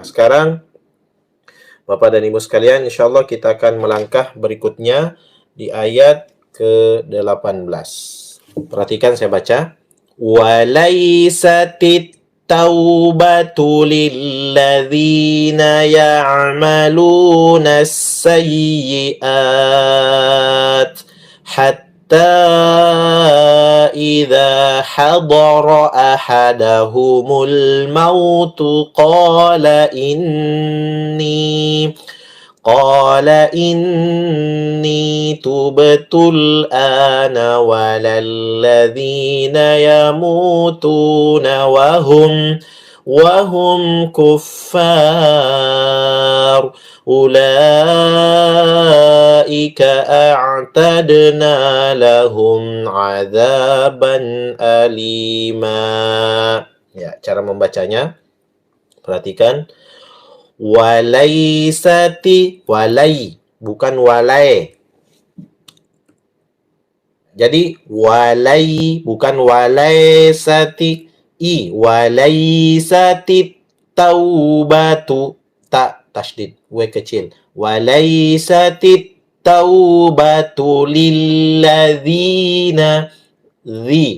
Sekarang Bapak dan Ibu sekalian, insyaallah kita akan melangkah berikutnya di ayat ke-18. Perhatikan saya baca. Walaisatit taubatu lilladzina ya'maluna as-sayyi'at hatta idza hadara ahadahumul mautu qala inni tubtul ana walalladzina yamutuna wahum kuffar ulaika a'tadna lahum adzaban alima. Ya, cara membacanya perhatikan. Walaisati, walai, bukan walai. Jadi walai bukan walaisati walaisati taubatu, tak tasydid, w kecil. Walaisati taubatu lilladzina,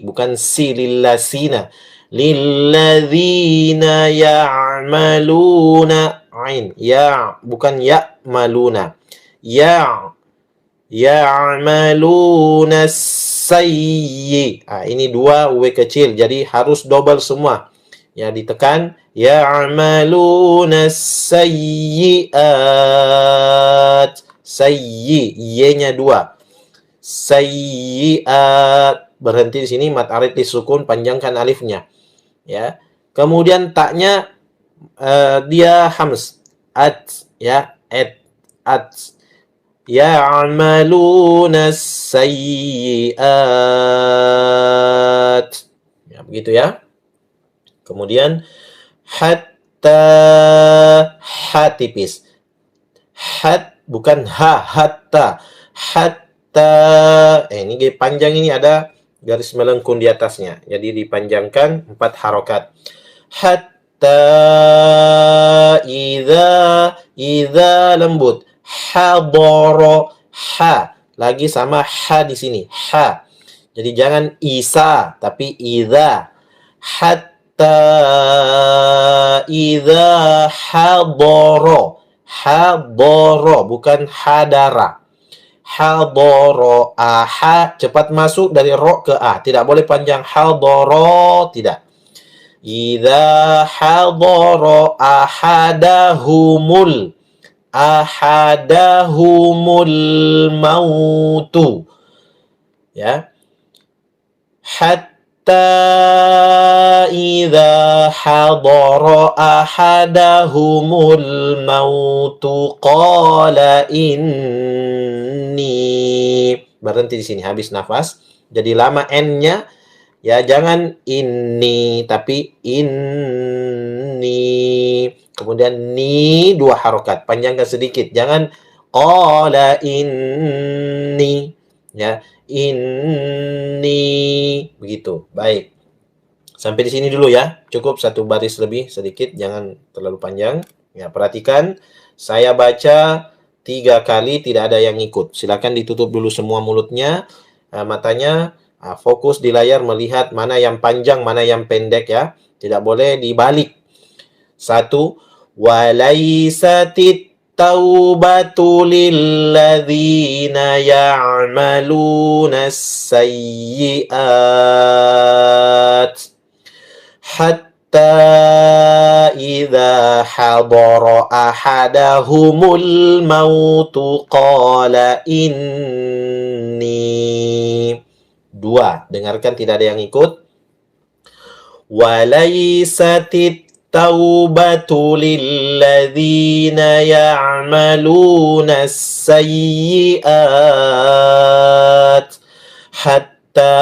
bukan si, lillazina, lilladzina ya'maluna, ain, ya, bukan ya'maluna, ya'maluna sayyi. Ini dua w kecil, jadi harus double semua. Ya, ditekan. Ya'maluna sayyi'at. Sayyi, y-nya dua. Sayyi'at. Berhenti di sini, mat arid disukun, panjangkan alifnya. Ya. Kemudian taknya dia hams. At, ya, at. Ya'maluna sayyi'at. Ya, begitu ya. Kemudian hatta, ha tipis. Bukan hatta. Hatta. Ini panjang, ini ada garis melengkung di atasnya. Jadi dipanjangkan 4 harokat. Hatta idza lembut. Hadoro, ha, lagi sama ha di sini, ha. Jadi jangan isa, tapi idza. Hatta idza hadoro, hadoro, bukan hadara. Hadoro, aha, cepat masuk dari ro ke a, tidak boleh panjang. Hadoro, tidak. Idza hadoro ahadahumul mautu, ya. Hatta idza hadara ahadahumul mautu qala inni, berhenti di sini, habis nafas. Jadi lama n-nya, ya, jangan ini, tapi inni. Kemudian ni 2 harokat, panjangkan sedikit. Jangan qala inni, ya, inni, begitu. Baik. Sampai di sini dulu ya. Cukup 1 baris lebih sedikit, jangan terlalu panjang. Ya, perhatikan, saya baca 3 kali, tidak ada yang ikut. Silakan ditutup dulu semua mulutnya, matanya. Fokus di layar melihat mana yang panjang, mana yang pendek, ya. Tidak boleh dibalik. 1. Walaisatit taubatu lilladzina ya'maluna sayyi'at hatta idza hadara ahadahumul mautu qala inni. 2. Dengarkan, tidak ada yang ikut. Walaisatit taubatu lilladzina ya'maluna sayyi'at hatta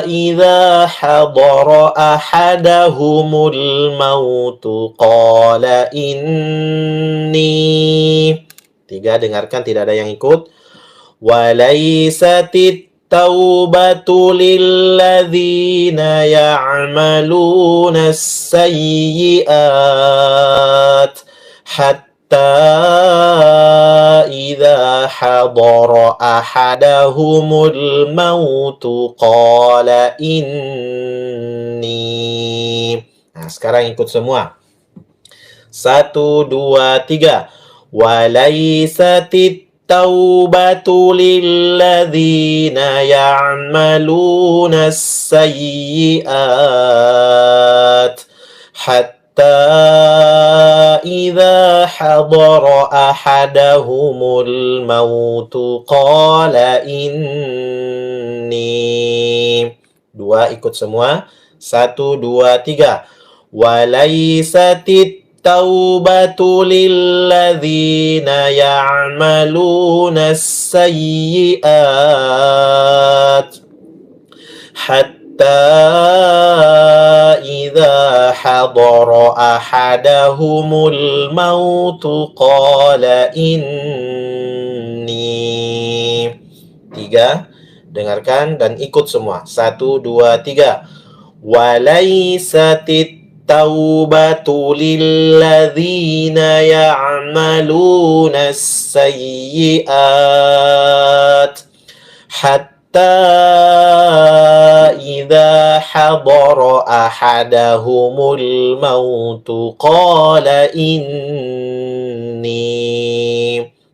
idza hadara ahadahumul mautu qala inni. 3. Dengarkan, tidak ada yang ikut. Walaisatit taubatu lilladzina ya'maluna as-sayyi'at hatta idza hadara ahadahumul mautu qala inni. Nah, sekarang ikut semua. 1, 2, 3. Walaisatit taubatu lilladzina ya'maluna as-sayyi'at hatta idza hadara ahadahumul mautu qala inni. 2, ikut semua. 1, 2, 3. Walaisatit taubatu lilladzina ya'maluna as-sayyi'at hatta idza hadara ahadahumul mautu qala inni. 3, dengarkan dan ikut semua. 1, 2, 3. Walaisatit taubatu lilladzina ya'maluna as-sayyi'at hatta idza hadara ahadahumul mautu qala inni.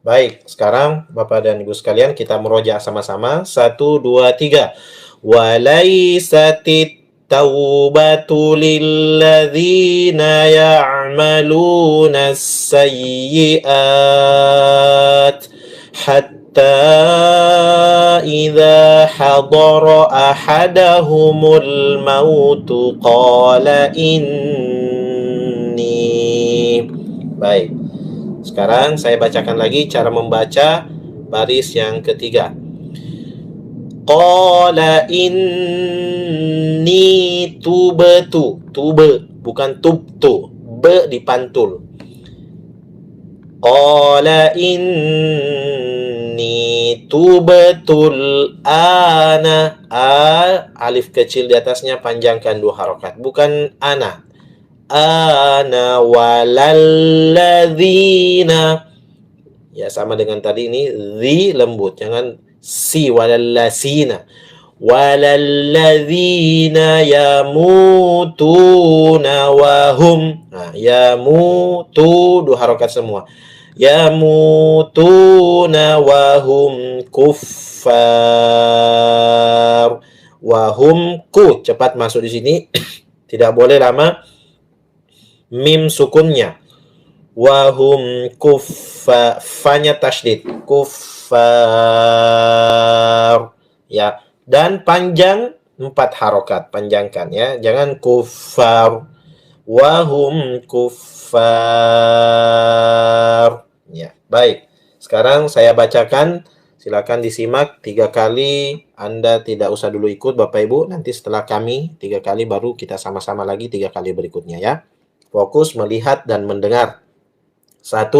Baik, sekarang Bapak dan Ibu sekalian kita meroja sama-sama. 1, 2, 3. Walaisatit taubatu lilladzina ya'maluna as-sayyi'at hatta idza hadara ahadahumul mautu qala inni. Baik. Sekarang saya bacakan lagi cara membaca baris yang ketiga. Qala inni tubtu. Tube, bukan tubtu. Be dipantul. Qala inni tubtul ana. Alif kecil di atasnya panjangkan 2 harokat. Bukan ana. Ana walalladzina. Ya, sama dengan tadi ini. Zi lembut. Jangan si walallasina. Walalladzina yamutuna wahum. Nah, yamutu 2 harokat semua. Yamutuna wahum kuffar. Wahum ku, cepat masuk di sini. Tidak boleh lama mim sukunnya. Wahum kuffar, fanya tasydid. Kuffar. Ya, dan panjang 4 harokat, panjangkan ya. Jangan kuffar. Wahum kuffar. Ya, baik. Sekarang saya bacakan, silakan disimak 3 kali. Anda tidak usah dulu ikut Bapak Ibu, nanti setelah kami 3 kali baru kita sama-sama lagi 3 kali berikutnya ya. Fokus melihat dan mendengar. 1.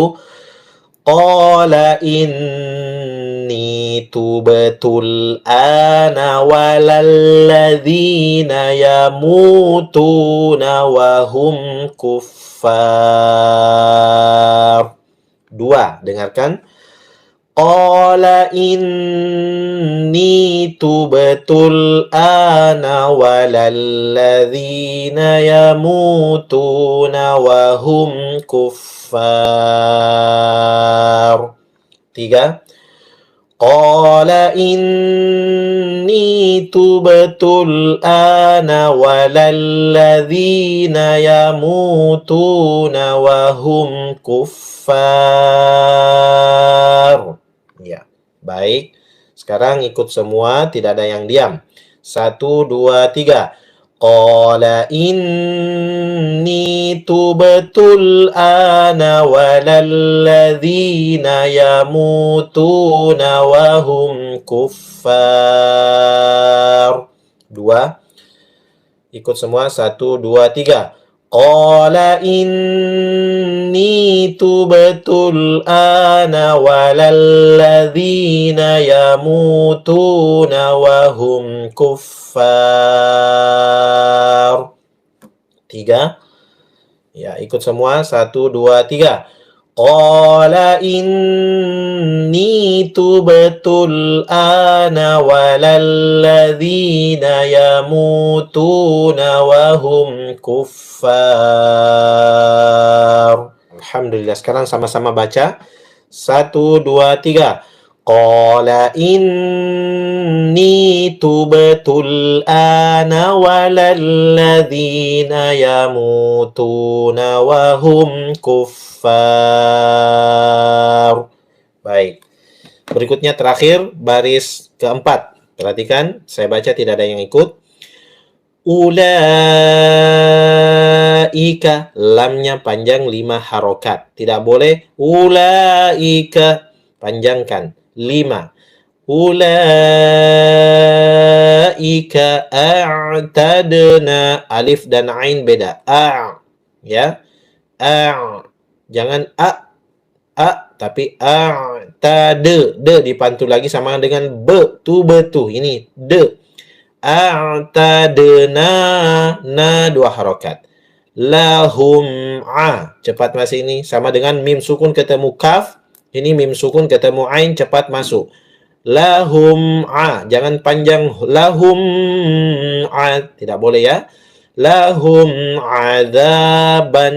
Qala inni tubtul ana walalladzina yamutuna wahum kuffar. 2, dengarkan. Qala inni tubtul ana walalladzina yamutuna wahum kuffar. 3. Qala inni tubtul ana walalladzina yamutuna wahum kuffar. Ya, baik. Sekarang ikut semua, tidak ada yang diam. 1, 2, 3. Qala inni tubtul ana walalladzina yamutuna wahum kuffar. 2. Ikut semua. 1, 2, 3. Qala inni tubtul ana walalladzina yamutuna wa hum kuffar. 3. Ya, ikut semua. 1, 2, 3. Qala inni tubtul ana walalladzina yamutuna wa hum kuffar. Alhamdulillah. Sekarang sama-sama baca. 1, 2, 3. Qala inni tubtul ana walalladzina yamutuna wa hum kuffar. Baik. Berikutnya terakhir, baris keempat. Perhatikan, saya baca tidak ada yang ikut. Ulaika, lamnya panjang 5 harokat. Tidak boleh ulaika, panjangkan 5. Ulaika a'tadna, alif dan ain beda. Ya. Jangan tapi de dipantul lagi sama dengan betu. Ini de. A'tadna, na 2 harokat. Lahum, cepat masuk ini sama dengan mim sukun ketemu kaf. Ini mim sukun ketemu ain, cepat masuk. Lahum, jangan panjang. Lahum, tidak boleh ya. Lahum azaban,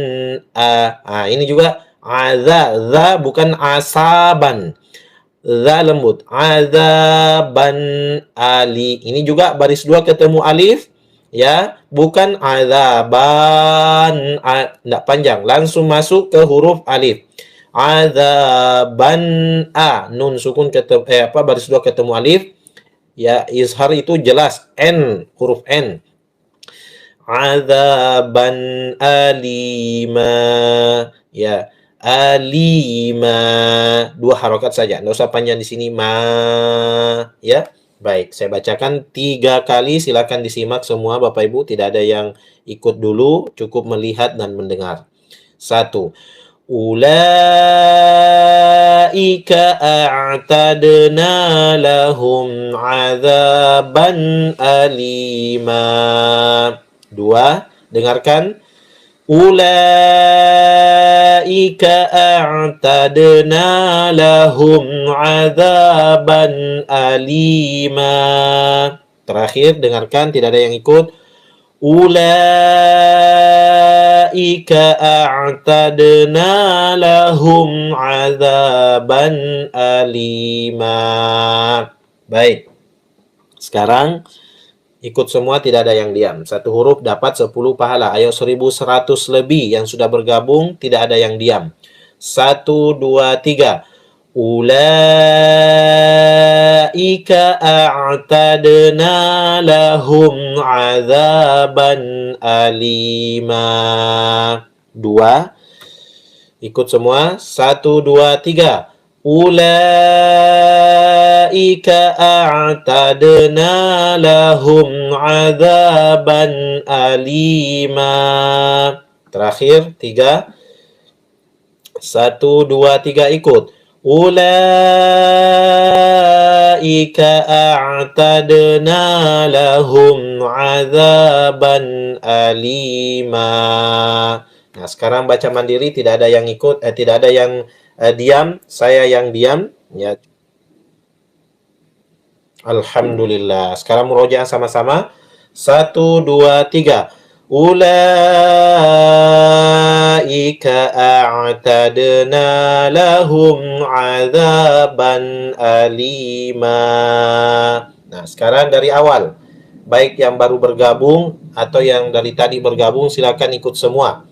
ini juga za bukan asaban. Za lembut. Azaban ali. Ini juga baris 2 ketemu alif. Ya, bukan azaban, tidak panjang. Langsung masuk ke huruf alif. Azaban, nun sukun ketemu baris 2 ketemu alif. Ya, izhar itu jelas, n, huruf n. Azaban alima. Ya, alima, 2 harokat saja, nggak usah panjang di sini. Ya, baik, saya bacakan 3 kali, silakan disimak semua Bapak Ibu, tidak ada yang ikut dulu, cukup melihat dan mendengar. 1. Ulaika a'tadna lahum azaban alima. 2. Dengarkan. Ulaika a'tadna lahum azaban alima. Terakhir, dengarkan, tidak ada yang ikut. Ulaika a'tadna lahum azaban alima. Baik. Sekarang ikut semua, tidak ada yang diam. 1 huruf dapat 10 pahala. Ayo 1100 lebih yang sudah bergabung, tidak ada yang diam. 1, 2, 3. Ulaika a'tadna lahum azaban alima. 2. Ikut semua. 1, 2, 3. Ulaika a'tadna lahum azaban alima. Terakhir 3. 1, 2, 3 ikut. Ulaika a'tadna lahum azaban alima. Nah, sekarang baca mandiri, tidak ada yang ikut, tidak ada yang diam, saya yang diam ya. Alhamdulillah. Sekarang murojaah sama-sama. 1, 2, 3. Ulaika a'tadna lahum azaban alima. Nah, sekarang dari awal. Baik yang baru bergabung atau yang dari tadi bergabung, silakan ikut semua.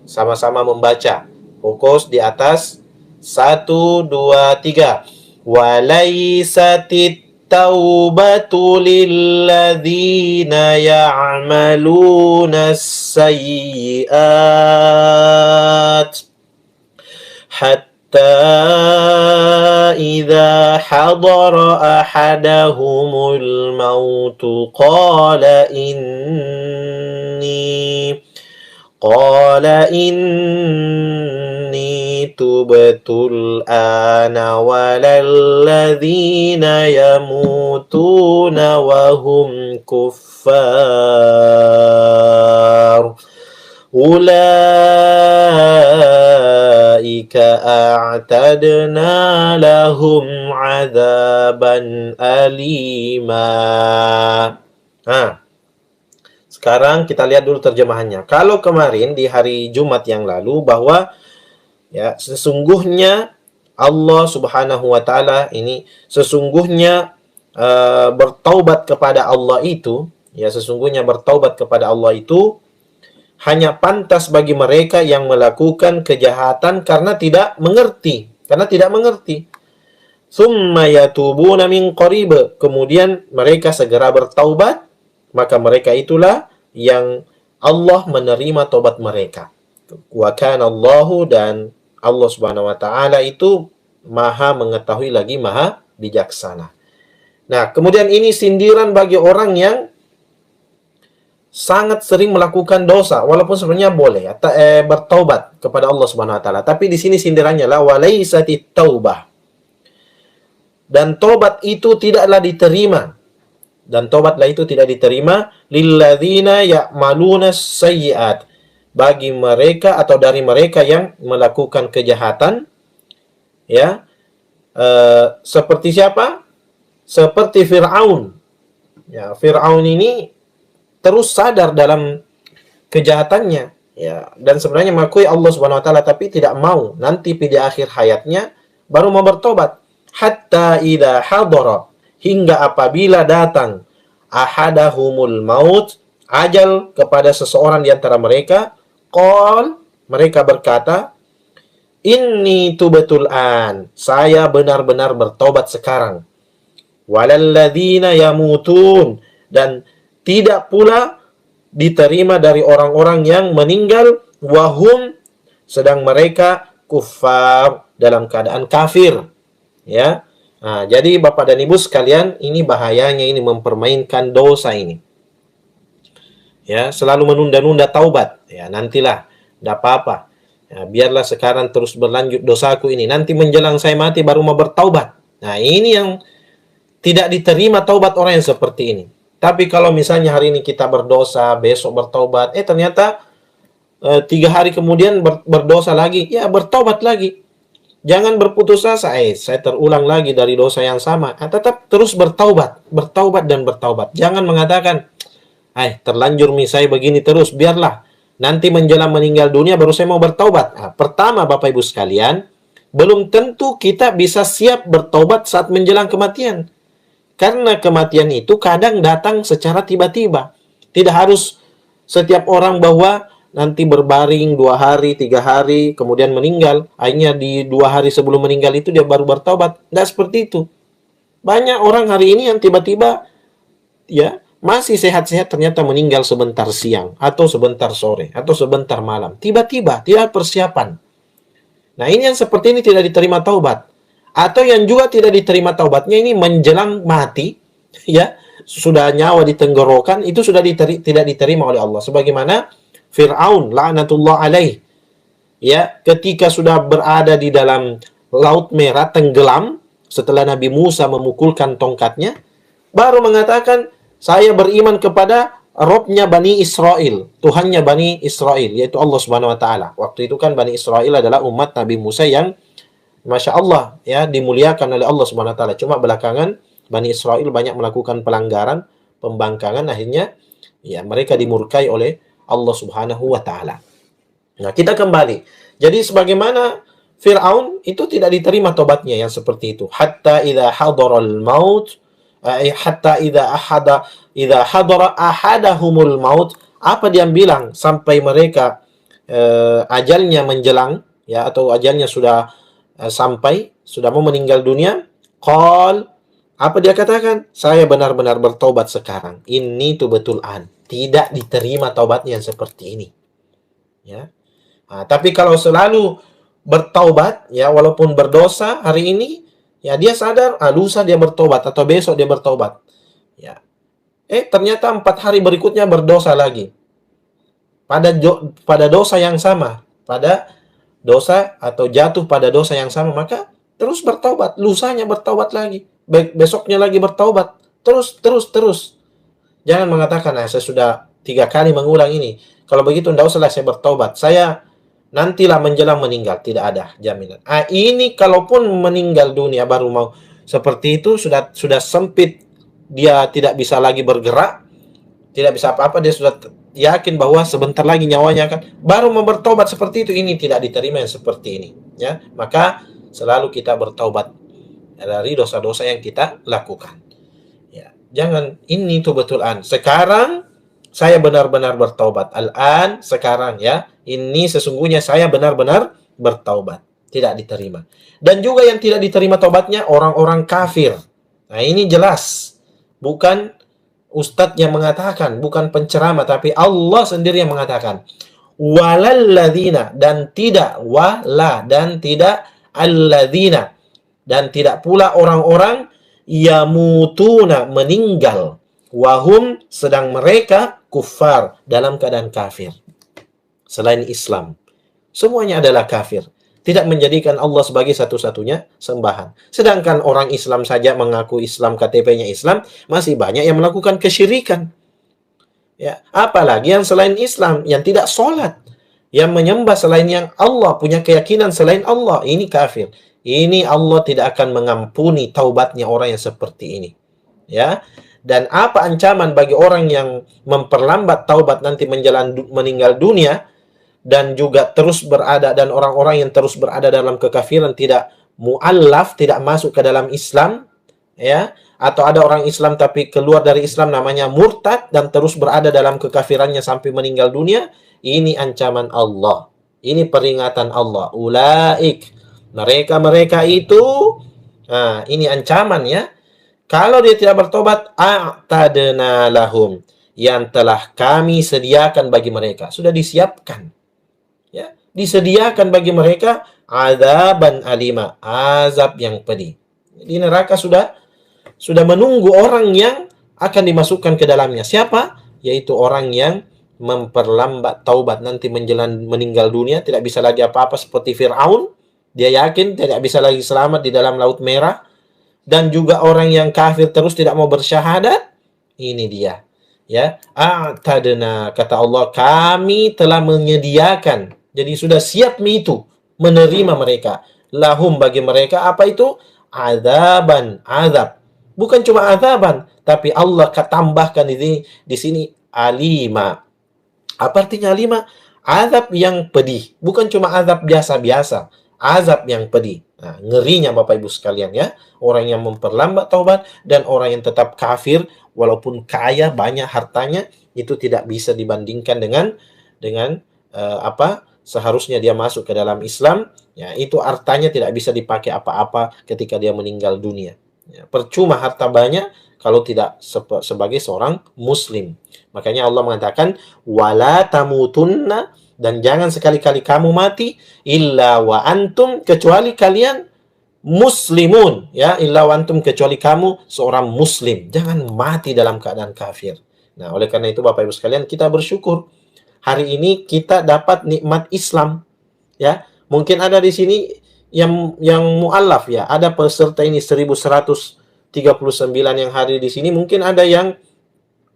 Sama-sama membaca. Fokus di atas. 1, 2, 3. Walaisatit taubatu lilladzina ya'maluna as-sayyi'at hatta idza hadara ahadahumul mautu qala qala inni tubtul ana walalladzina yamutuna wa hum kuffar ulaika a'tadna lahum adzaban alima. Sekarang kita lihat dulu terjemahannya. Kalau kemarin di hari Jumat yang lalu bahwa ya sesungguhnya Allah Subhanahu wa taala ini sesungguhnya bertaubat kepada Allah itu, ya sesungguhnya bertaubat kepada Allah itu hanya pantas bagi mereka yang melakukan kejahatan karena tidak mengerti, Tsumma yatubuna min qarib, kemudian mereka segera bertaubat, maka mereka itulah yang Allah menerima taubat mereka. Wa kana Allahu, dan Allah Subhanahu wa taala itu Maha mengetahui lagi Maha bijaksana. Nah, kemudian ini sindiran bagi orang yang sangat sering melakukan dosa, walaupun sebenarnya boleh bertaubat kepada Allah Subhanahu wa taala. Tapi di sini sindirannya lah walaisatit taubah. Dan tobat itu tidaklah diterima. Lilladzina ya'maluna sayyi'at, bagi mereka atau dari mereka yang melakukan kejahatan, ya. Seperti siapa? Seperti Fir'aun. Ya, Fir'aun ini terus sadar dalam kejahatannya, ya, dan sebenarnya mengakui Allah Subhanahu wa taala, tapi tidak mau. Nanti di akhir hayatnya baru mau bertobat. Hatta idza hadara, hingga apabila datang ahadahumul maut, ajal kepada seseorang di antara mereka, mereka berkata, inni tubtul an, saya benar-benar bertobat sekarang. Walalladzina yamutun, dan tidak pula diterima dari orang-orang yang meninggal, wahum, sedang mereka kuffar, dalam keadaan kafir. Ya, nah, jadi Bapak dan Ibu sekalian, ini bahayanya ini mempermainkan dosa ini. Ya, selalu menunda-nunda taubat. Ya, nantilah, tidak apa-apa. Ya, biarlah sekarang terus berlanjut dosaku ini. Nanti menjelang saya mati baru mau bertaubat. Nah, ini yang tidak diterima taubat orang yang seperti ini. Tapi kalau misalnya hari ini kita berdosa, besok bertaubat, ternyata 3 hari kemudian berdosa lagi, ya bertaubat lagi. Jangan berputus asa, saya terulang lagi dari dosa yang sama. Tetap terus bertaubat dan bertaubat. Jangan mengatakan, terlanjur saya begini terus, biarlah nanti menjelang meninggal dunia baru saya mau bertaubat. Nah, pertama Bapak Ibu sekalian, belum tentu kita bisa siap bertaubat saat menjelang kematian. Karena kematian itu kadang datang secara tiba-tiba. Tidak harus setiap orang bahwa nanti berbaring 2 hari, 3 hari, kemudian meninggal. Akhirnya di 2 hari sebelum meninggal itu dia baru bertaubat. Tidak seperti itu. Banyak orang hari ini yang tiba-tiba ya masih sehat-sehat, ternyata meninggal sebentar siang, atau sebentar sore, atau sebentar malam. Tiba-tiba, tidak persiapan. Nah, ini yang seperti ini tidak diterima taubat. Atau yang juga tidak diterima taubatnya ini menjelang mati, ya, sudah nyawa di tenggorokan, itu sudah tidak diterima oleh Allah. Sebagaimana Fir'aun la'natullah alaih, ya, ketika sudah berada di dalam Laut Merah tenggelam setelah Nabi Musa memukulkan tongkatnya, baru mengatakan, saya beriman kepada Robnya Bani Israel, Tuhannya Bani Israel, yaitu Allah Subhanahu wa taala. Waktu itu kan Bani Israel adalah umat Nabi Musa yang Masya Allah, ya, dimuliakan oleh Allah Subhanahu wa taala. Cuma belakangan Bani Israel banyak melakukan pelanggaran, pembangkangan, akhirnya ya mereka dimurkai oleh Allah Subhanahu wa taala. Nah, kita kembali. Jadi sebagaimana Fir'aun itu tidak diterima tobatnya yang seperti itu. Hatta idza hadaral maut, hatta idza hadara ahadahumul maut, apa dia bilang sampai mereka ajalnya menjelang, ya, atau ajalnya sudah sampai, sudah mau meninggal dunia, apa dia katakan? Saya benar-benar bertobat sekarang. Ini tuh betul tidak diterima taubatnya yang seperti ini. Ya. Nah, tapi kalau selalu bertaubat, ya, walaupun berdosa hari ini, ya dia sadar, lusa dia bertobat atau besok dia bertobat. Ya. Ternyata 4 hari berikutnya berdosa lagi. pada dosa yang sama, pada dosa atau jatuh pada dosa yang sama, maka terus bertaubat, lusanya bertaubat lagi, besoknya lagi bertaubat, terus. Jangan mengatakan, saya sudah 3 kali mengulang ini. Kalau begitu, tidak usahlah saya bertaubat. Saya nantilah menjelang meninggal. Tidak ada jaminan. Ini kalaupun meninggal dunia baru mau seperti itu, sudah sempit. Dia tidak bisa lagi bergerak, tidak bisa apa-apa. Dia sudah yakin bahwa sebentar lagi nyawanya akan baru mau bertobat seperti itu. Ini tidak diterima yang seperti ini. Ya, maka selalu kita bertaubat dari dosa-dosa yang kita lakukan. Jangan ini tuh betul sekarang saya benar-benar bertaubat. Sekarang ya. Ini sesungguhnya saya benar-benar bertaubat. Tidak diterima. Dan juga yang tidak diterima taubatnya orang-orang kafir. Nah, ini jelas. Bukan ustadz yang mengatakan, bukan penceramah, tapi Allah sendiri yang mengatakan. Walalladzina, dan tidak alladzina, dan tidak pula orang-orang yamutuna, meninggal, wahum, sedang mereka kufar, dalam keadaan kafir selain Islam. Semuanya adalah kafir, tidak menjadikan Allah sebagai satu-satunya sembahan. Sedangkan orang Islam saja mengaku Islam, KTP-nya Islam, masih banyak yang melakukan kesyirikan. Ya, apalagi yang selain Islam, yang tidak sholat, yang menyembah selain yang Allah, punya keyakinan selain Allah, ini kafir. Ini Allah tidak akan mengampuni taubatnya orang yang seperti ini. Ya. Dan apa ancaman bagi orang yang memperlambat taubat nanti meninggal dunia, dan juga terus berada, dan orang-orang yang terus berada dalam kekafiran, tidak mu'allaf, tidak masuk ke dalam Islam, ya, atau ada orang Islam tapi keluar dari Islam, namanya murtad, dan terus berada dalam kekafirannya sampai meninggal dunia. Ini ancaman Allah, ini peringatan Allah. Ulaik, mereka itu, nah, ini ancaman ya. Kalau dia tidak bertobat, a'tadna lahum, yang telah kami sediakan bagi mereka, sudah disiapkan. Ya, disediakan bagi mereka azaban alima, azab yang pedih. Di neraka sudah menunggu orang yang akan dimasukkan ke dalamnya. Siapa? Yaitu orang yang memperlambat taubat nanti menjelang meninggal dunia, tidak bisa lagi apa-apa seperti Fir'aun. Dia yakin tidak bisa lagi selamat di dalam Laut Merah. Dan juga orang yang kafir terus tidak mau bersyahadat. Ini dia. Ya, a'tadna, kata Allah, kami telah menyediakan. Jadi sudah siap itu menerima mereka. Lahum, bagi mereka, apa itu? Azaban, azab. Bukan cuma azaban, tapi Allah tambahkan di sini alima. Apa artinya alima? Azab yang pedih. Bukan cuma azab biasa-biasa. Azab yang pedih. Nah, ngerinya Bapak Ibu sekalian ya. Orang yang memperlambat taubat dan orang yang tetap kafir, walaupun kaya, banyak hartanya, itu tidak bisa dibandingkan dengan seharusnya dia masuk ke dalam Islam. Ya, itu hartanya tidak bisa dipakai apa-apa ketika dia meninggal dunia. Ya, percuma harta banyak kalau tidak sebagai seorang muslim. Makanya Allah mengatakan wala tamutunna, dan jangan sekali-kali kamu mati illa wa antum, kecuali kalian muslimun, ya, illa wa antum, kecuali kamu seorang muslim. Jangan mati dalam keadaan kafir. Nah, oleh karena itu Bapak Ibu sekalian, kita bersyukur hari ini kita dapat nikmat Islam, ya. Mungkin ada di sini yang mu'allaf, ya, ada peserta ini 1139 yang hadir di sini, mungkin ada yang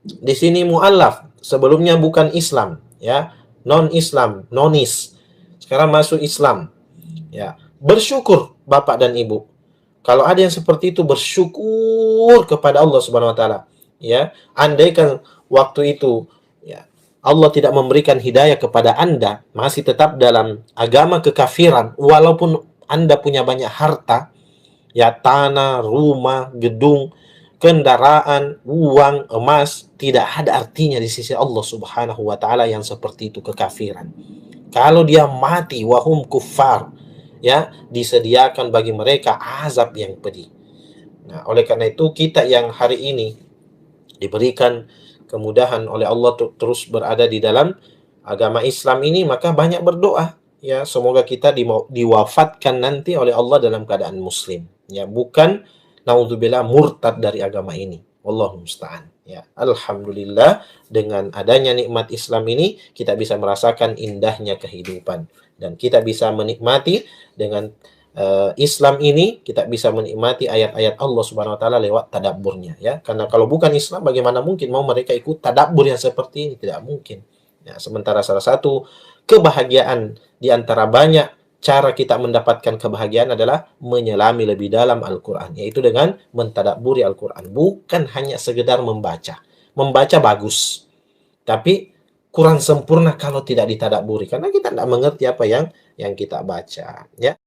di sini mu'allaf, sebelumnya bukan Islam, ya, non-Islam, nonis, sekarang masuk Islam, ya. Bersyukur Bapak dan Ibu. Kalau ada yang seperti itu, bersyukur kepada Allah Subhanahu wa taala, ya. Andaikan waktu itu, ya, Allah tidak memberikan hidayah kepada Anda, masih tetap dalam agama kekafiran, walaupun Anda punya banyak harta, ya, tanah, rumah, gedung, kendaraan, uang, emas, tidak ada artinya di sisi Allah Subhanahu wa taala yang seperti itu, kekafiran. Kalau dia mati wahum kuffar, ya, disediakan bagi mereka azab yang pedih. Nah, oleh karena itu kita yang hari ini diberikan kemudahan oleh Allah untuk terus berada di dalam agama Islam ini, maka banyak berdoa, ya, semoga kita diwafatkan nanti oleh Allah dalam keadaan muslim, ya, bukan naudzubillah murtad dari agama ini. Wallahu musta'an. Ya, alhamdulillah dengan adanya nikmat Islam ini kita bisa merasakan indahnya kehidupan dan kita bisa menikmati dengan Islam ini kita bisa menikmati ayat-ayat Allah Subhanahu wa taala lewat tadabburnya ya. Karena kalau bukan Islam bagaimana mungkin mau mereka ikut tadabbur yang seperti ini? Tidak mungkin. Ya, sementara salah satu kebahagiaan di antara banyak cara kita mendapatkan kebahagiaan adalah menyelami lebih dalam Al-Quran, yaitu dengan mentadabburi Al-Quran. Bukan hanya sekedar membaca. Membaca bagus, tapi kurang sempurna kalau tidak ditadabburi, karena kita tidak mengerti apa yang kita baca. Ya.